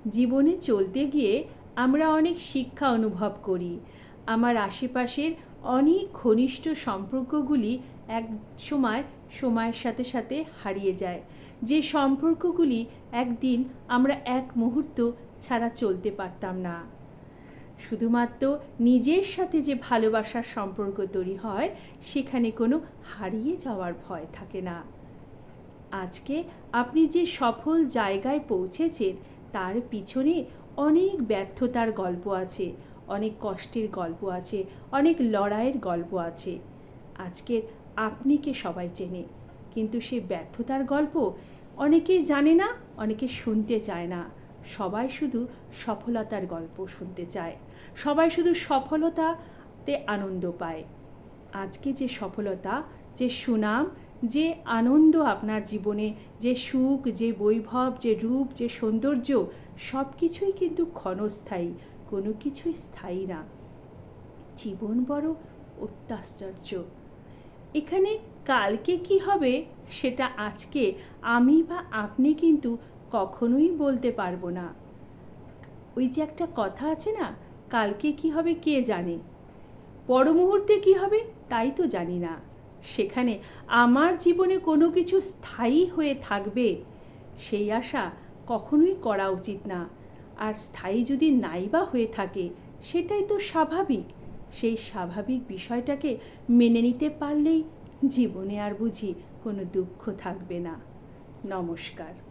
জীবনে চলতে গিয়ে আমরা অনেক শিক্ষা অনুভব করি। আমার আশেপাশের অনেক ঘনিষ্ঠ সম্পর্কগুলি এক সময়ের সাথে সাথে হারিয়ে যায়। যে সম্পর্কগুলি একদিন আমরা এক মুহূর্ত ছাড়া চলতে পারতাম না। শুধুমাত্র নিজের সাথে যে ভালোবাসার সম্পর্ক তৈরি হয়, সেখানে কোনো হারিয়ে যাওয়ার ভয় থাকে না। আজকে আপনি যে সফল জায়গায় পৌঁছেছেন, তার পিছনে অনেক ব্যর্থতার গল্প আছে, অনেক কষ্টের গল্প আছে, অনেক লড়াইয়ের গল্প আছে। আজকের আপনিকে সবাই চেনে, কিন্তু সেই ব্যর্থতার গল্প অনেকেই জানে না, অনেকে শুনতে চায় না। সবাই শুধু সফলতার গল্প শুনতে চায়, সবাই শুধু সফলতাতে আনন্দ পায়। আজকে যে সফলতা, যে সুনাম, যে আনন্দ আপনার জীবনে, যে সুখ, যে বৈভব, যে রূপ, যে সৌন্দর্য, সব কিছুই কিন্তু ক্ষণস্থায়ী, কোনো কিছুই স্থায়ী না। জীবন বড় অত্যাশ্চর্য। এখানে কালকে কি হবে সেটা আজকে আমি বা আপনি কিন্তু কখনোই বলতে পারবো না। ওই যে একটা কথা আছে না, কালকে কি হবে কে জানে, পর মুহূর্তে কি হবে তাই তো জানি না। সেখানে আমার জীবনে কোনো কিছু স্থায়ী হয়ে থাকবে সেই আশা কখনোই করা উচিত না। আর স্থায়ী যদি নাইবা হয়ে থাকে, সেটাই তো স্বাভাবিক। সেই স্বাভাবিক বিষয়টাকে মেনে নিতে পারলেই জীবনে আর বুঝি কোনো দুঃখ থাকবে না। নমস্কার।